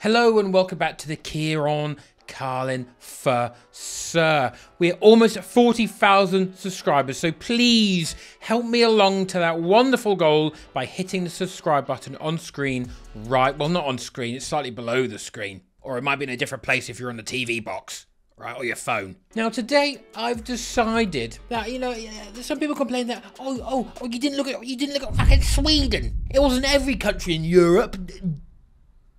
Hello and welcome back to the Kieran Carlin for Sir. We're almost at 40,000 subscribers, so please help me along to that wonderful goal by hitting the subscribe button on screen right. Well, not on screen, it's slightly below the screen. Or it might be in a different place if you're on the TV box, right, or your phone. Now today I've decided that, some people complain that you didn't look at fucking Sweden. It wasn't every country in Europe.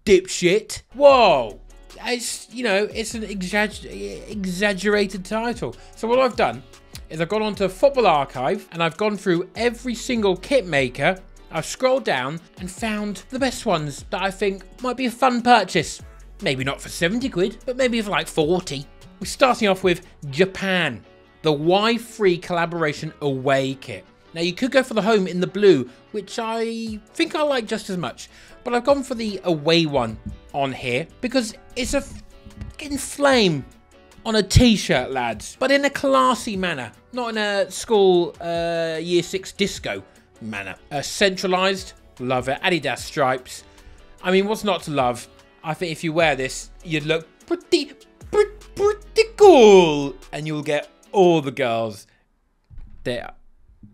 Dipshit. Whoa. It's an exaggerated title. So what I've done is I've gone onto Football Archive and I've gone through every single kit maker. I've scrolled down and found the best ones that I think might be a fun purchase. Maybe not for 70 quid, but maybe for like 40. We're starting off with Japan, the Y-Free collaboration away kit. Now you could go for the home in the blue, which I think I like just as much, but I've gone for the away one on here because it's a fucking flame on a t-shirt, lads, but in a classy manner, not in a school year 6 disco manner. Centralized, love it. Adidas stripes. I mean, what's not to love? I think if you wear this, you'd look pretty cool, and you'll get all the girls there.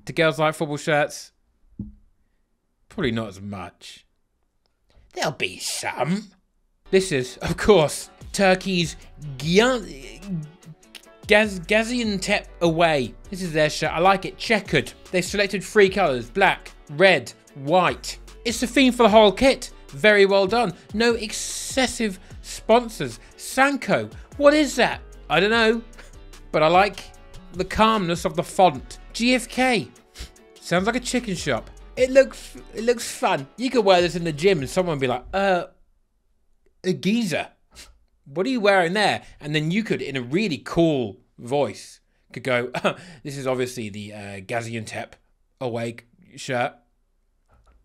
Do girls like football shirts? Probably not as much. There'll be some. This is, of course, Turkey's Gaziantep away. This is their shirt. I like it. Checkered. They've selected 3 colours. Black, red, white. It's the theme for the whole kit. Very well done. No excessive sponsors. Sanko. What is that? I don't know. But I like the calmness of the font. GFK. Sounds like a chicken shop. It looks fun. You could wear this in the gym and someone would be like, a geezer. What are you wearing there? And then you could, in a really cool voice, could go, this is obviously the Gaziantep away shirt.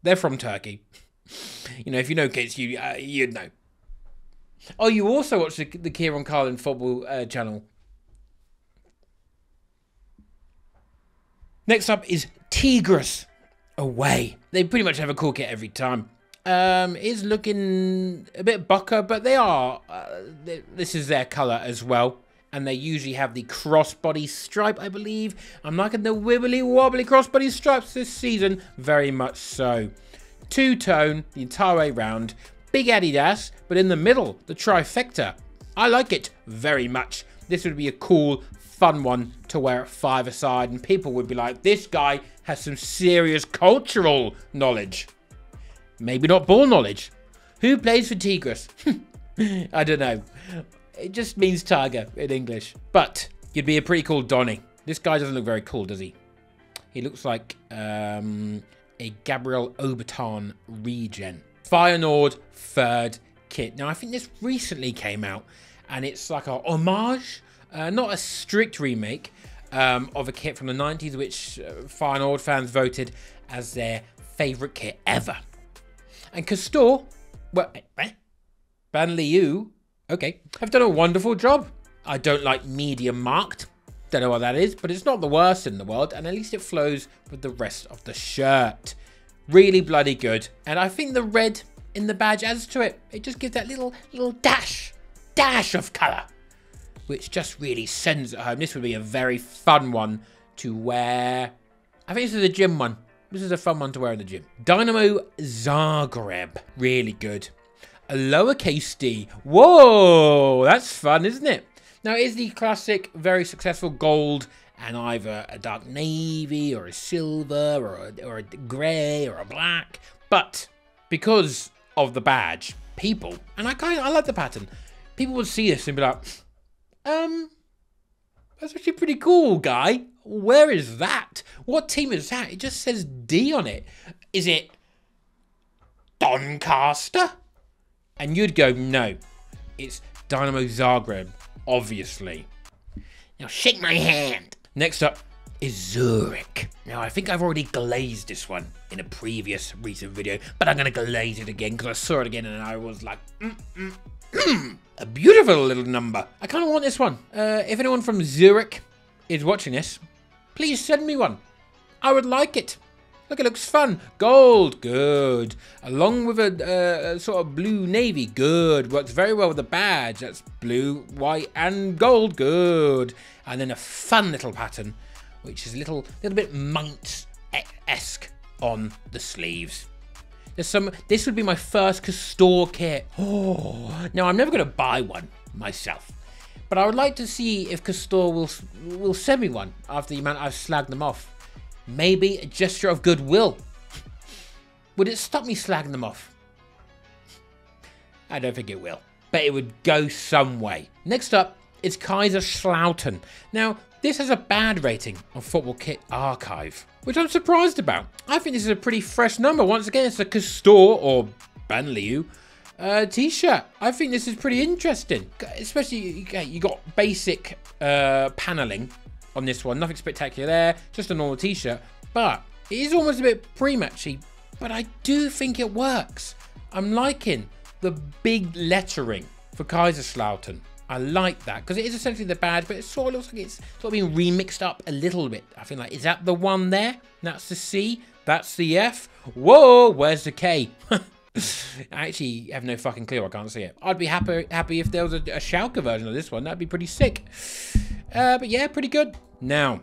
They're from Turkey. If you know kids, you'd know. Oh, you also watch the Kieran Carlin football channel. Next up is Tigres away. They pretty much have a cool kit every time. It's looking a bit bucker, but they are. This is their colour as well. And they usually have the crossbody stripe, I believe. I'm liking the wibbly wobbly crossbody stripes this season. Very much so. Two-tone the entire way round. Big Adidas, but in the middle, the trifecta. I like it very much. This would be a cool, fun one to wear at 5-a-side, and people would be like, this guy has some serious cultural knowledge. Maybe not ball knowledge. Who plays for Tigres? I don't know. It just means tiger in English. But you'd be a pretty cool Donny. This guy doesn't look very cool, does he? He looks like a Gabriel Obertan regen. Feyenoord third kit. Now, I think this recently came out, and it's like a homage, not a strict remake of a kit from the 90s, which Feyenoord fans voted as their favourite kit ever. And Castore, well, Banlieue, okay, have done a wonderful job. I don't like medium marked. Don't know what that is, but it's not the worst in the world, and at least it flows with the rest of the shirt. Really bloody good. And I think the red in the badge adds to it. It just gives that little dash of colour, which just really sends it home. This would be a very fun one to wear. I think this is a gym one. This is a fun one to wear in the gym. Dynamo Zagreb. Really good. A lowercase d. Whoa, that's fun, isn't it? Now, it is the classic, very successful gold and either a dark navy or a silver or a grey or a black. But because of the badge, people, and I like the pattern, people would see this and be like, that's actually pretty cool, guy. Where is that? What team is that? It just says D on it. Is it Doncaster? And you'd go, no, it's Dynamo Zagreb, obviously. Now shake my hand. Next up is Zurich. Now, I think I've already glazed this one in a previous recent video, but I'm going to glaze it again because I saw it again and I was like, a beautiful little number. I kind of want this one. If anyone from Zurich is watching this, please send me one. I would like it. Look, it looks fun. Gold, good. Along with a sort of blue navy, good. Works very well with the badge. That's blue, white, and gold, good. And then a fun little pattern, which is a little bit Monks-esque on the sleeves. This would be my first Castore kit. Oh, now I'm never going to buy one myself, but I would like to see if Castore will send me one after the amount I've slagged them off. Maybe a gesture of goodwill. Would it stop me slagging them off? I don't think it will, but it would go some way. Next up is Kaiserslautern. Now, this has a bad rating on Football Kit Archive, which I'm surprised about. I think this is a pretty fresh number. Once again, it's a Castore or Banlieue t-shirt. I think this is pretty interesting, especially you got basic paneling on this one. Nothing spectacular there, just a normal t-shirt, but it is almost a bit pre-matchy, but I do think it works. I'm liking the big lettering for Kaiserslautern. I like that because it is essentially the badge, but it sort of looks like it's sort of being remixed up a little bit. I feel like, is that the one there? That's the C, that's the F. Whoa, where's the K? I actually have no fucking clue. I can't see it. I'd be happy if there was a Schalke version of this one. That'd be pretty sick. But yeah, pretty good. Now,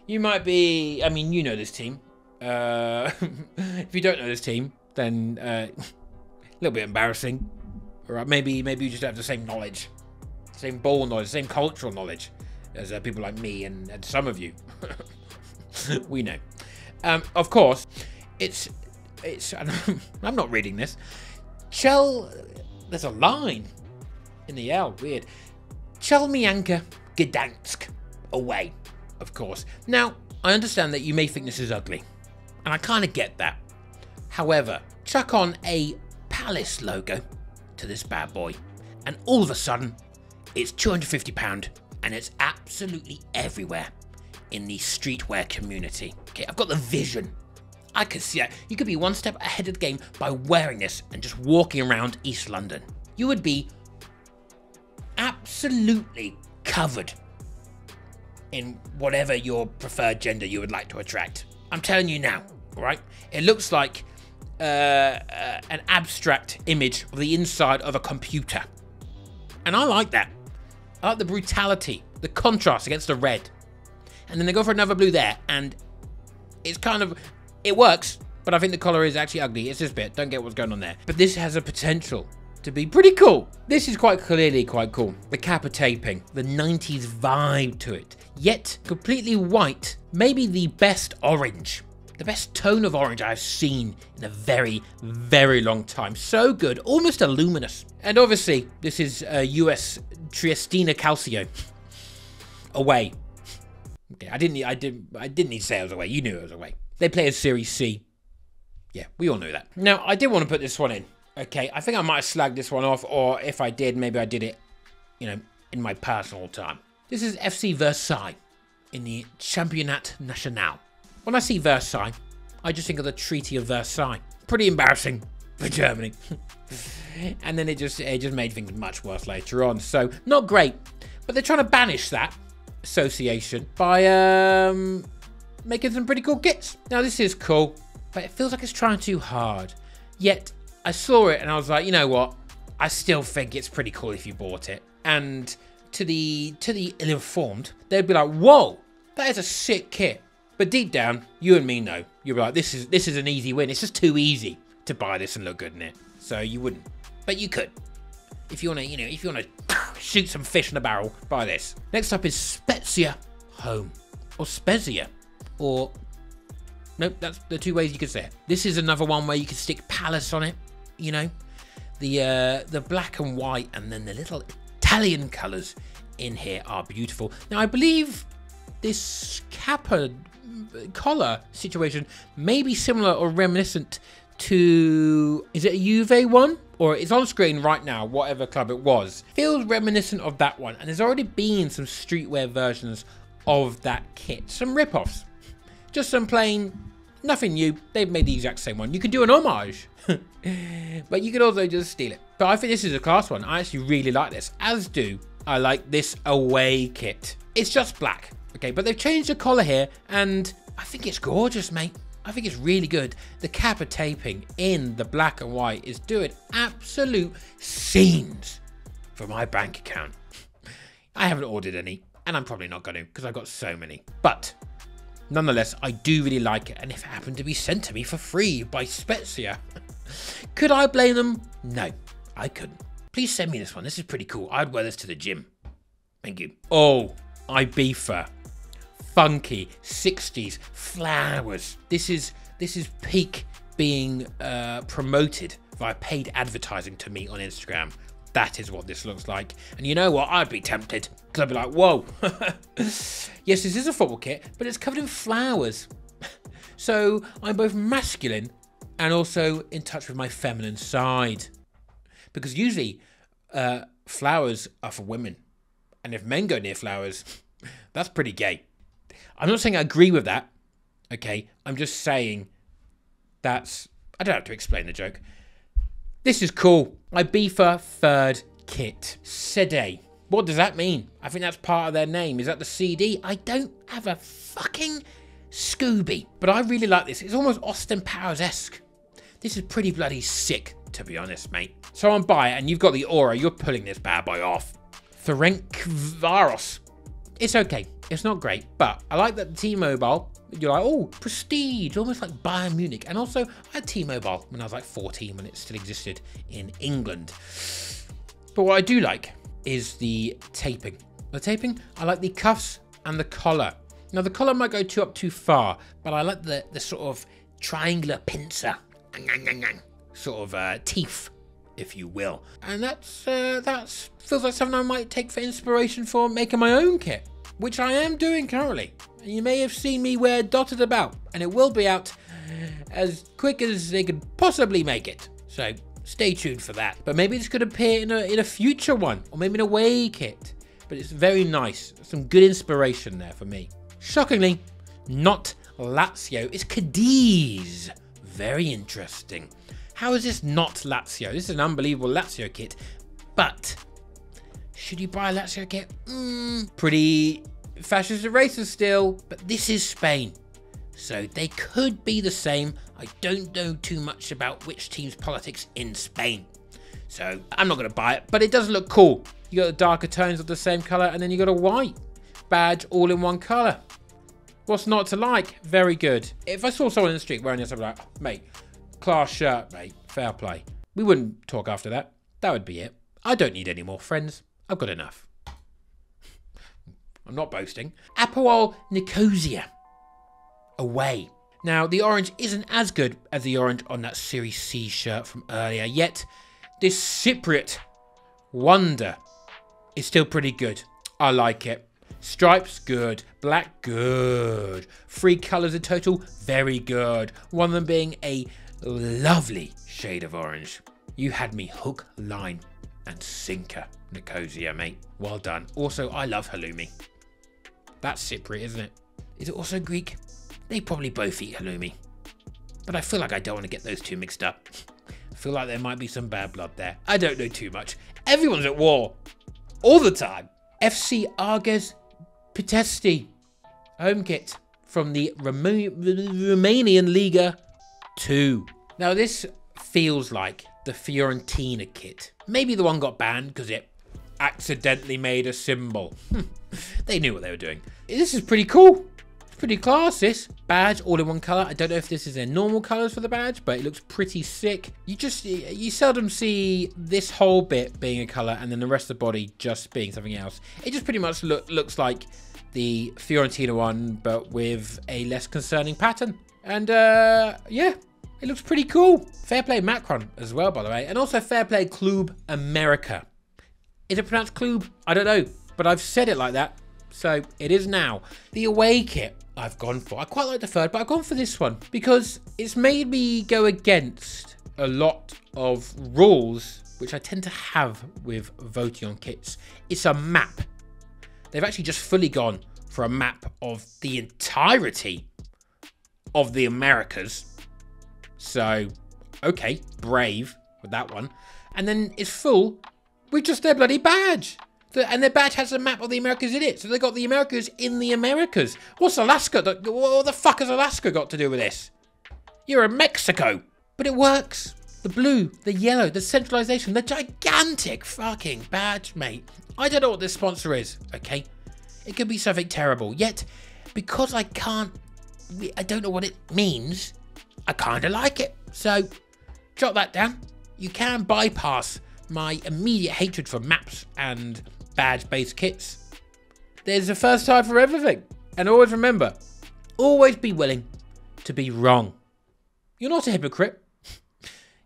you might be, I mean, you know this team. If you don't know this team, then a little bit embarrassing. Or maybe you just have the same knowledge, same ball knowledge, same cultural knowledge as people like me and some of you. We know. Of course, it's. I'm not reading this. There's a line in the L. Weird. Chelmianka Gdansk away, of course. Now, I understand that you may think this is ugly, and I kind of get that. However, chuck on a Palace logo to this bad boy, and all of a sudden, it's £250, and it's absolutely everywhere in the streetwear community. Okay, I've got the vision. I could see it. You could be one step ahead of the game by wearing this and just walking around East London. You would be absolutely covered in whatever your preferred gender you would like to attract. I'm telling you now, right? It looks like an abstract image of the inside of a computer. And I like that. I like the brutality, the contrast against the red. And then they go for another blue there, and it's kind of, it works, but I think the collar is actually ugly. It's this bit, don't get what's going on there. But this has a potential to be pretty cool. This is quite clearly quite cool. The Kappa taping, the 90s vibe to it, yet completely white, maybe the best orange. The best tone of orange I've seen in a very, very long time. So good, almost a luminous. And obviously, this is US Triestina Calcio away. Okay, I didn't need to say it was away. You knew it was away. They play as Series C. Yeah, we all knew that. Now, I did want to put this one in. Okay, I think I might have slagged this one off, or if I did, maybe I did it, you know, in my personal time. This is FC Versailles in the Championnat National. When I see Versailles, I just think of the Treaty of Versailles. Pretty embarrassing for Germany. And then it just made things much worse later on. So, not great. But they're trying to banish that association by making some pretty cool kits. Now, this is cool, but it feels like it's trying too hard. Yet, I saw it and I was like, you know what? I still think it's pretty cool if you bought it. And to the ill-informed, they'd be like, whoa, that is a sick kit. But deep down, you and me know. You'll be like, this is an easy win. It's just too easy to buy this and look good in it. So you wouldn't. But you could. If you wanna, you know, if you wanna shoot some fish in a barrel, buy this. Next up is Spezia Home. Or Spezia. Or nope, that's the two ways you could say it. This is another one where you can stick Palace on it, you know. The black and white and then the little Italian colours in here are beautiful. Now I believe this Kappa collar situation may be similar or reminiscent to, is it a Juve one? Or it's on screen right now, whatever club it was. Feels reminiscent of that one. And there's already been some streetwear versions of that kit. Some rip-offs. Just some plain, nothing new. They've made the exact same one. You can do an homage. But you can also just steal it. But I think this is a class one. I actually really like this. As do I like this away kit. It's just black. Okay, but they've changed the collar here, and I think it's gorgeous, mate. I think it's really good. The Kappa taping in the black and white is doing absolute scenes for my bank account. I haven't ordered any, and I'm probably not going to because I've got so many. But nonetheless, I do really like it, and if it happened to be sent to me for free by Spezia, could I blame them? No, I couldn't. Please send me this one. This is pretty cool. I'd wear this to the gym. Thank you. Oh, Ibiza. Funky 60s flowers. This is peak being promoted via paid advertising to me on Instagram. That is what this looks like. And you know what? I'd be tempted because I'd be like, whoa. Yes, this is a football kit, but it's covered in flowers. So I'm both masculine and also in touch with my feminine side. Because usually flowers are for women. And if men go near flowers, that's pretty gay. I'm not saying I agree with that. Okay, I'm just saying that's... I don't have to explain the joke. This is cool. Ibiza third kit. CD. What does that mean? I think that's part of their name. Is that the CD? I don't have a fucking Scooby. But I really like this. It's almost Austin Powers-esque. This is pretty bloody sick, to be honest, mate. So I'm by it, and you've got the aura. You're pulling this bad boy off. Ferencváros. It's okay. It's not great, but I like that the T-Mobile, you're like, oh, prestige, almost like Bayern Munich. And also, I had T-Mobile when I was like 14, when it still existed in England. But what I do like is the taping. The taping, I like the cuffs and the collar. Now, the collar might go too far, but I like the sort of triangular pincer, sort of teeth, if you will. And that's feels like something I might take for inspiration for making my own kit, which I am doing currently. You may have seen me wear Dotted About, and it will be out as quick as they could possibly make it. So stay tuned for that. But maybe this could appear in a future one, or maybe in a away kit. But it's very nice. Some good inspiration there for me. Shockingly, not Lazio. It's Cadiz. Very interesting. How is this not Lazio? This is an unbelievable Lazio kit. But should you buy a Lazio kit? Pretty fascist and racist still, but this is Spain. So they could be the same. I don't know too much about which team's politics in Spain. So I'm not going to buy it, but it does look cool. You got the darker tones of the same color, and then you got a white badge all in one color. What's not to like? Very good. If I saw someone in the street wearing this, I'd be like, oh, mate, class shirt, mate, fair play. We wouldn't talk after that. That would be it. I don't need any more friends. I've got enough. I'm not boasting. Apoel Nicosia. Away. Now, the orange isn't as good as the orange on that Series C shirt from earlier, yet this Cypriot wonder is still pretty good. I like it. Stripes, good. Black, good. 3 colours in total, very good. One of them being a lovely shade of orange. You had me hook, line, and sinker, Nicosia, mate. Well done. Also, I love halloumi. That's Cypriot, isn't it? Is it also Greek? They probably both eat halloumi. But I feel like I don't want to get those two mixed up. I feel like there might be some bad blood there. I don't know too much. Everyone's at war. All the time. FC Arges Pitești. Home kit from the Romanian Liga 2. Now this feels like the Fiorentina kit. Maybe the one got banned because it accidentally made a symbol. They knew what they were doing. This is pretty cool. It's pretty class, this. Badge all in one colour. I don't know if this is their normal colours for the badge, but it looks pretty sick. You seldom see this whole bit being a colour and then the rest of the body just being something else. It just pretty much looks like the Fiorentina one, but with a less concerning pattern. And yeah, it looks pretty cool. Fair play Macron as well, by the way. And also fair play Club America. Is it pronounced Club? I don't know, but I've said it like that. So it is now. The away kit I've gone for. I quite like the third, but I've gone for this one because it's made me go against a lot of rules which I tend to have with voting on kits. It's a map. They've actually just fully gone for a map of the entirety of the Americas. So, okay, brave with that one. And then it's full with just their bloody badge. And their badge has a map of the Americas in it. So they got the Americas in the Americas. What's Alaska? What the fuck has Alaska got to do with this? You're in Mexico. But it works. The blue, the yellow, the centralization, the gigantic fucking badge, mate. I don't know what this sponsor is, okay? It could be something terrible. Yet, because I don't know what it means, I kind of like it. So, jot that down. You can bypass my immediate hatred for maps and badge-based kits. There's a first time for everything. And always remember, always be willing to be wrong. You're not a hypocrite.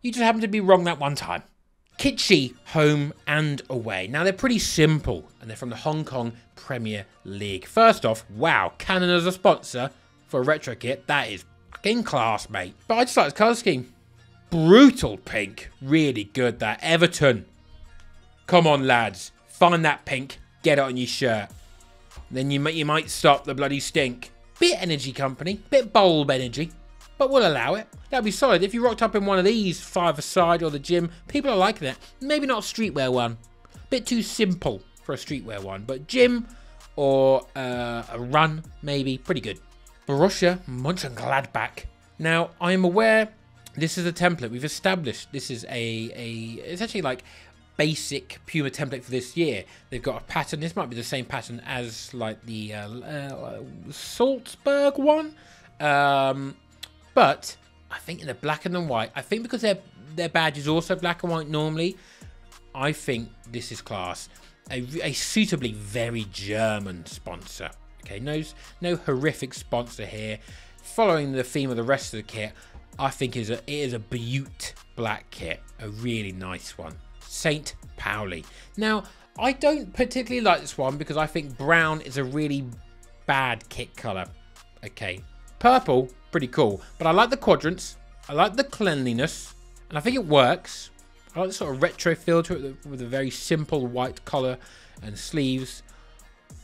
You just happen to be wrong that one time. Kitschy, home and away. Now, they're pretty simple, and they're from the Hong Kong Premier League. First off, wow, Canon as a sponsor for a retro kit. That is fucking class, mate. But I just like the colour scheme. Brutal pink. Really good, that. Everton. Come on, lads. Find that pink. Get it on your shirt. Then you might stop the bloody stink. Bit energy company. Bit bulb energy. But we'll allow it. That'd be solid. If you rocked up in one of these, five-a-side or the gym, people are liking it. Maybe not a streetwear one. Bit too simple for a streetwear one. But gym or a run, maybe. Pretty good. Borussia Mönchengladbach. Now, I am aware this is a template we've established. This is it's actually like basic Puma template for this year. They've got a pattern. This might be the same pattern as like the Salzburg one. But I think in the black and the white, I think because their badge is also black and white normally, I think this is class. A suitably very German sponsor. Okay, no horrific sponsor here. Following the theme of the rest of the kit, I think it is a beaut black kit. A really nice one. St. Pauli. Now, I don't particularly like this one because I think brown is a really bad kit colour. Okay. Purple, pretty cool. But I like the quadrants. I like the cleanliness. And I think it works. I like the sort of retro feel to it with a very simple white collar and sleeves.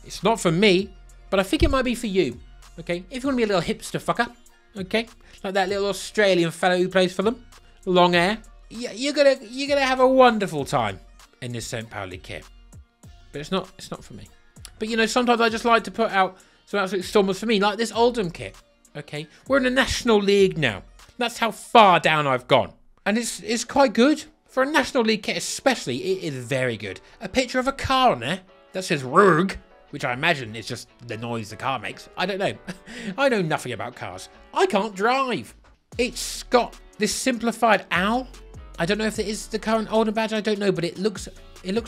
It's not for me, but I think it might be for you. Okay? If you want to be a little hipster fucker. Okay? Like that little Australian fellow who plays for them. Long hair. You're gonna have a wonderful time in this St. Pauli kit. But it's not for me. But you know, sometimes I just like to put out some absolute stormers for me, like this Oldham kit. Okay, we're in the National League now. That's how far down I've gone. And it's quite good. For a National League kit especially, it is very good. A picture of a car on there that says Rug, which I imagine is just the noise the car makes. I don't know. I know nothing about cars. I can't drive. It's got this simplified owl. I don't know if it is the current Oldham badge. I don't know, but it looks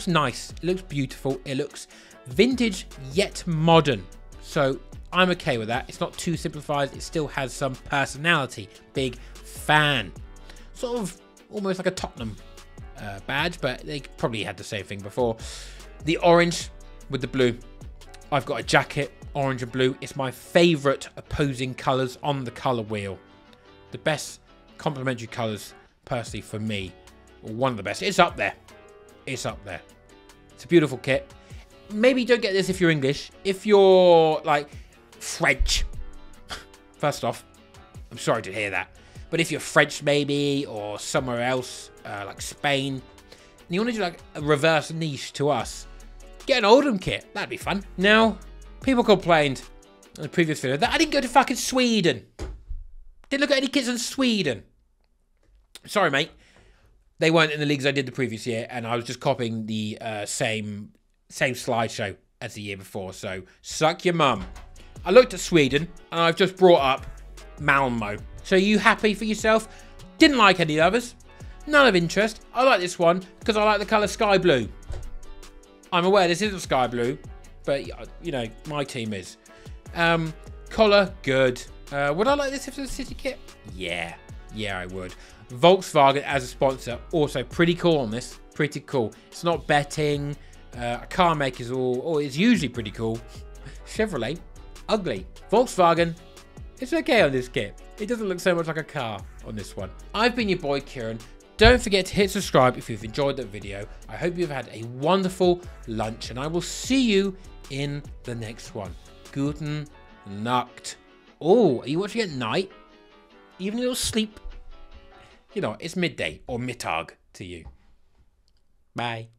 nice. It looks beautiful. It looks vintage yet modern. So I'm okay with that. It's not too simplified. It still has some personality. Big fan. Sort of almost like a Tottenham badge, but they probably had the same thing before. The orange with the blue. I've got a jacket, orange and blue. It's my favourite opposing colours on the colour wheel. The best complementary colours, personally, for me. One of the best. It's up there. It's up there. It's a beautiful kit. Maybe don't get this if you're English. If you're, like, French. First off, I'm sorry to hear that. But if you're French, maybe, or somewhere else, like Spain, and you want to do, like, a reverse niche to us, get an Oldham kit. That'd be fun. Now, people complained in the previous video that I didn't go to fucking Sweden. Didn't look at any kits in Sweden. Sorry, mate. They weren't in the leagues I did the previous year, and I was just copying the same slideshow as the year before, so suck your mum. I looked at Sweden, and I've just brought up Malmo. So are you happy for yourself? Didn't like any others. None of interest. I like this one because I like the colour sky blue. I'm aware this isn't sky blue, but, you know, my team is. Collar, good. Would I like this if it was a city kit? Yeah. Yeah, I would. Volkswagen as a sponsor, also pretty cool on this. Pretty cool. It's not betting. Car makers is usually pretty cool. Chevrolet, ugly. Volkswagen, it's okay on this kit. It doesn't look so much like a car on this one. I've been your boy, Kieran. Don't forget to hit subscribe if you've enjoyed that video. I hope you've had a wonderful lunch, and I will see you in the next one. Guten Nacht. Oh, are you watching at night? Even a little sleep? You know, it's midday or Mittag to you. Bye.